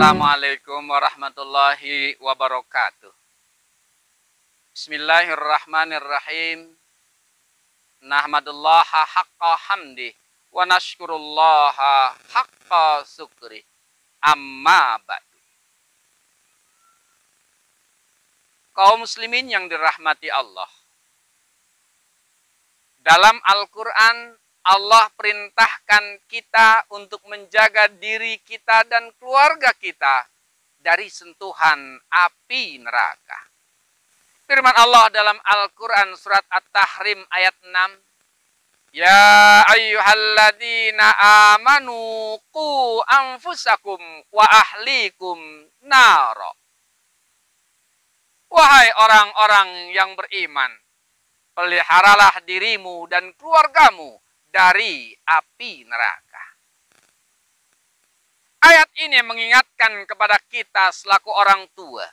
Assalamualaikum warahmatullahi wabarakatuh. Bismillahirrahmanirrahim. Nahmadullaha haqqa hamdi wa nashkurullaha haqqa syukri. Amma ba'du. Kaum muslimin yang dirahmati Allah. Dalam Al-Quran, Allah perintahkan kita untuk menjaga diri kita dan keluarga kita dari sentuhan api neraka. Firman Allah dalam Al-Quran surat At-Tahrim ayat 6. Ya ayyuhalladzina amanu qu anfusakum wa ahlikum naro. Wahai orang-orang yang beriman, peliharalah dirimu dan keluargamu dari api neraka. Ayat ini mengingatkan kepada kita selaku orang tua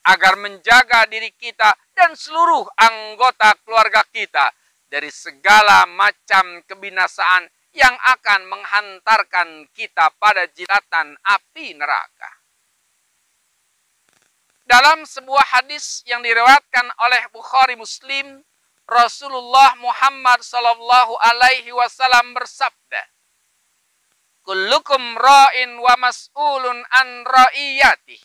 agar menjaga diri kita dan seluruh anggota keluarga kita dari segala macam kebinasaan yang akan menghantarkan kita pada jilatan api neraka. Dalam sebuah hadis yang diriwayatkan oleh Bukhari Muslim, Rasulullah Muhammad sallallahu alaihi wasallam bersabda, kullukum ra'in wa mas'ulun an ra'iyatih,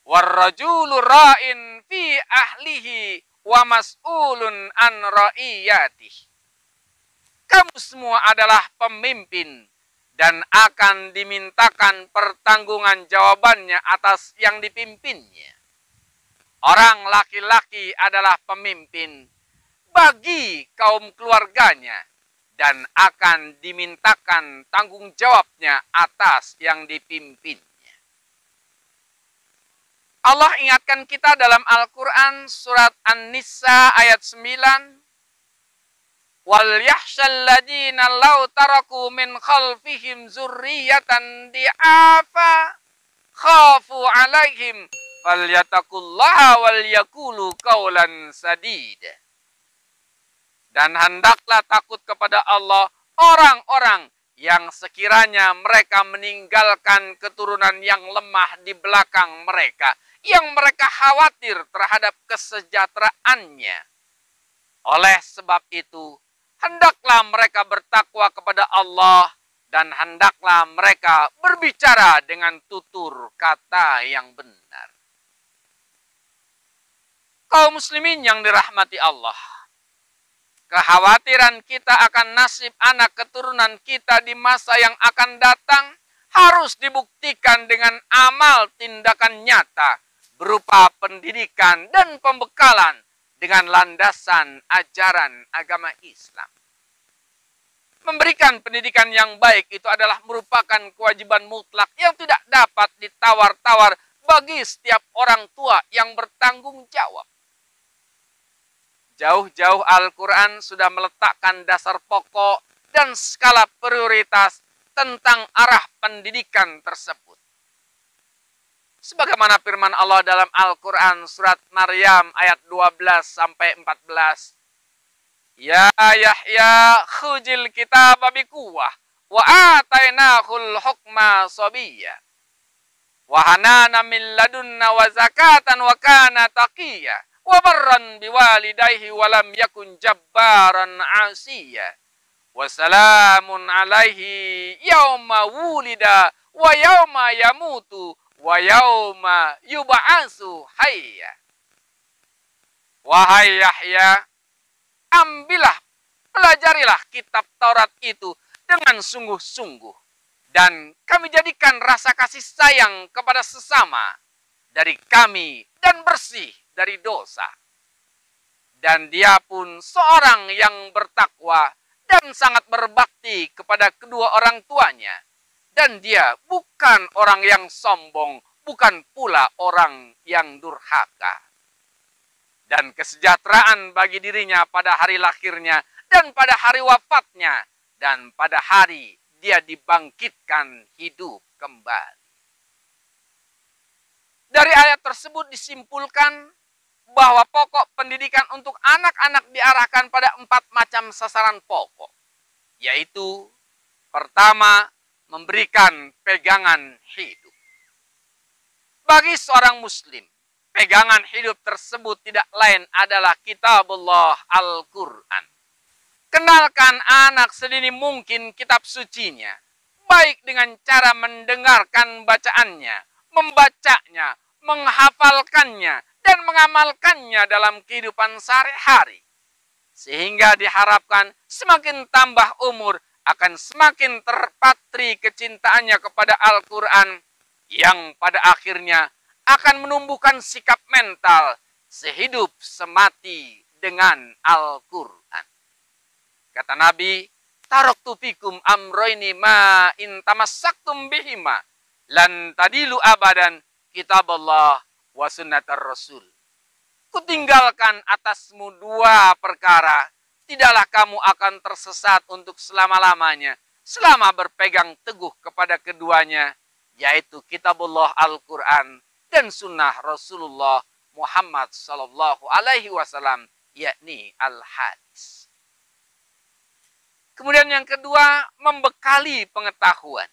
warrajulu ra'in fi ahlihi wa mas'ulun an ra'iyatih. Kamu semua adalah pemimpin dan akan dimintakan pertanggungan jawabannya atas yang dipimpinnya. Orang laki-laki adalah pemimpin bagi kaum keluarganya dan akan dimintakan tanggung jawabnya atas yang dipimpinnya. Allah ingatkan kita dalam Al-Quran surat An-Nisa ayat 9. Wal yahshal ladina law taraku min khalfihim zurriyatan di'afa khafu alaihim falyataqullaha wal yaqulu qawlan sadida. Dan hendaklah takut kepada Allah orang-orang yang sekiranya mereka meninggalkan keturunan yang lemah di belakang mereka, yang mereka khawatir terhadap kesejahteraannya. Oleh sebab itu, hendaklah mereka bertakwa kepada Allah dan hendaklah mereka berbicara dengan tutur kata yang benar. Kaum muslimin yang dirahmati Allah, kekhawatiran kita akan nasib anak keturunan kita di masa yang akan datang harus dibuktikan dengan amal tindakan nyata berupa pendidikan dan pembekalan dengan landasan ajaran agama Islam. Memberikan pendidikan yang baik itu adalah merupakan kewajiban mutlak yang tidak dapat ditawar-tawar bagi setiap orang tua yang bertanggung jawab. Jauh-jauh Al-Quran sudah meletakkan dasar pokok dan skala prioritas tentang arah pendidikan tersebut. Sebagaimana firman Allah dalam Al-Quran surat Maryam ayat 12-14. Ya Yahya khujil kitaba biquwwah wa atainahul hukma sabiyya wa hanana min ladunna wa zakatan wa kana taqiyya wa barran biwalidayhi wa lam yakun jabbaran asiya wa salamun alaihi yauma wulida wa yauma yamutu wa yauma yub'atsu hayya. Wahai Yahya, ambillah, pelajarilah kitab Taurat itu dengan sungguh-sungguh dan kami jadikan rasa kasih sayang kepada sesama dari kami dan bersih dari dosa. Dan dia pun seorang yang bertakwa dan sangat berbakti kepada kedua orang tuanya. Dan dia bukan orang yang sombong, bukan pula orang yang durhaka. Dan kesejahteraan bagi dirinya pada hari lahirnya dan pada hari wafatnya. Dan pada hari dia dibangkitkan hidup kembali. Dari ayat tersebut disimpulkan bahwa pokok pendidikan untuk anak-anak diarahkan pada 4 macam sasaran pokok. Yaitu, pertama, memberikan pegangan hidup. Bagi seorang muslim, pegangan hidup tersebut tidak lain adalah kitabullah Al-Quran. Kenalkan anak sedini mungkin kitab sucinya, baik dengan cara mendengarkan bacaannya, membacanya, menghafalkannya, dan mengamalkannya dalam kehidupan sehari-hari. Sehingga diharapkan semakin tambah umur, akan semakin terpatri kecintaannya kepada Al-Quran, yang pada akhirnya akan menumbuhkan sikap mental sehidup semati dengan Al-Quran. Kata Nabi, taraktu fikum amroini ma in tamassaktum bihima lan tadilu abadan kitaballah wa sunnatar rasul. Kutinggalkan atasmu dua perkara, tidaklah kamu akan tersesat untuk selama-lamanya selama berpegang teguh kepada keduanya, yaitu kitabullah Al-Quran dan sunnah Rasulullah Muhammad sallallahu alaihi wasallam, yakni al-hadis. Kemudian yang kedua, membekali pengetahuan.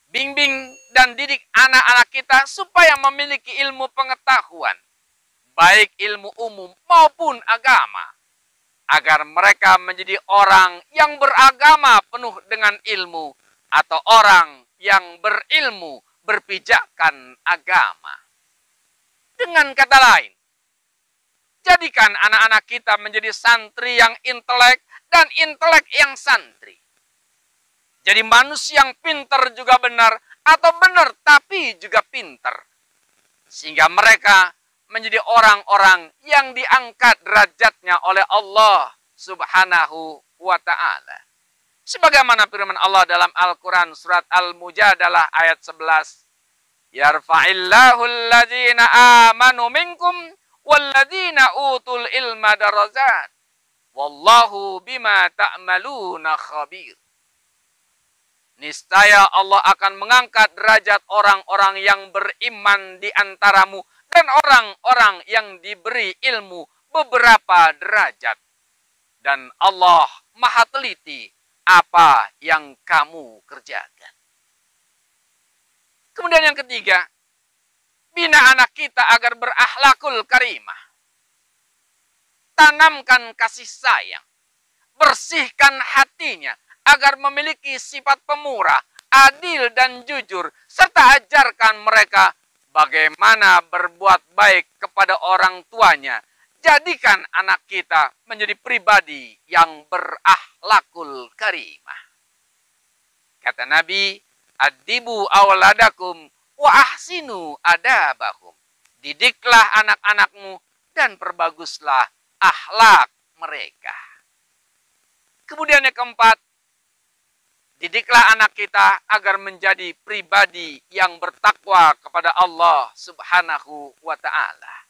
Bimbing dan didik anak-anak kita supaya memiliki ilmu pengetahuan, baik ilmu umum maupun agama, agar mereka menjadi orang yang beragama penuh dengan ilmu, atau orang yang berilmu berpijakkan agama. Dengan kata lain, jadikan anak-anak kita menjadi santri yang intelek dan intelek yang santri. Jadi manusia yang pintar juga benar, atau benar tapi juga pintar. Sehingga mereka menjadi orang-orang yang diangkat derajatnya oleh Allah Subhanahu wa ta'ala. Sebagaimana firman Allah dalam Al-Quran surat Al-Mujadalah ayat 11. Yarfa'illahu alladhina amanu minkum walladhina utul ilma darajat. Wallahu bima ta'maluna khabir. Niscaya Allah akan mengangkat derajat orang-orang yang beriman di antaramu dan orang-orang yang diberi ilmu beberapa derajat. Dan Allah Maha teliti apa yang kamu kerjakan. Kemudian yang ketiga, bina anak kita agar berakhlakul karimah. Tanamkan kasih sayang, bersihkan hatinya agar memiliki sifat pemurah, adil dan jujur, serta ajarkan mereka bagaimana berbuat baik kepada orang tuanya. Jadikan anak kita menjadi pribadi yang berakhlakul karimah. Kata Nabi, adibu awladakum wa ahsinu adabahum. Didiklah anak-anakmu dan perbaguslah akhlak mereka. Kemudian yang keempat, didiklah anak kita agar menjadi pribadi yang bertakwa kepada Allah Subhanahu wa ta'ala.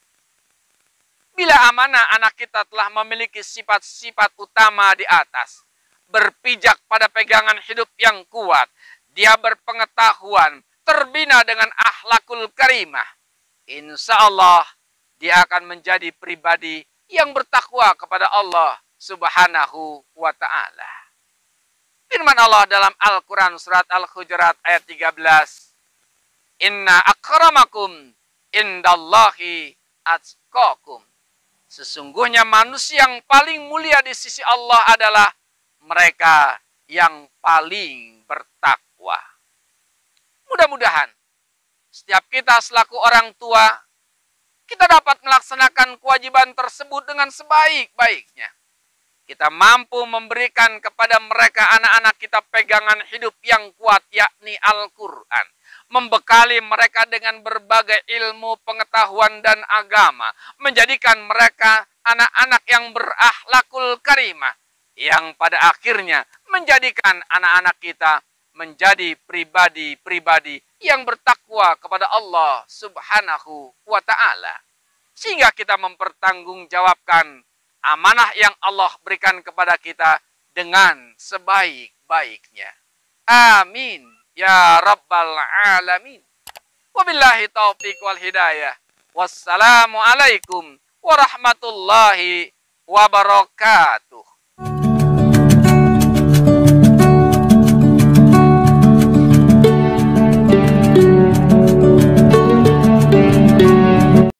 Bila amanah anak kita telah memiliki sifat-sifat utama di atas, berpijak pada pegangan hidup yang kuat, dia berpengetahuan, terbina dengan akhlakul karimah, insya Allah dia akan menjadi pribadi yang bertakwa kepada Allah Subhanahu wa ta'ala. Firman Allah dalam Al-Quran surat Al-Hujurat ayat 13. Inna akramakum indallahi atqakum. Sesungguhnya manusia yang paling mulia di sisi Allah adalah mereka yang paling bertakwa. Mudah-mudahan setiap kita selaku orang tua, kita dapat melaksanakan kewajiban tersebut dengan sebaik-baiknya. Kita mampu memberikan kepada mereka anak-anak kita pegangan hidup yang kuat, yakni Al-Quran. Membekali mereka dengan berbagai ilmu, pengetahuan, dan agama. Menjadikan mereka anak-anak yang berakhlakul karimah. Yang pada akhirnya menjadikan anak-anak kita menjadi pribadi-pribadi yang bertakwa kepada Allah Subhanahu wa ta'ala. Sehingga kita mempertanggungjawabkan amanah yang Allah berikan kepada kita dengan sebaik-baiknya. Amin ya rabbal alamin. Wabillahi taufiq wal hidayah. Wassalamualaikum warahmatullahi wabarakatuh.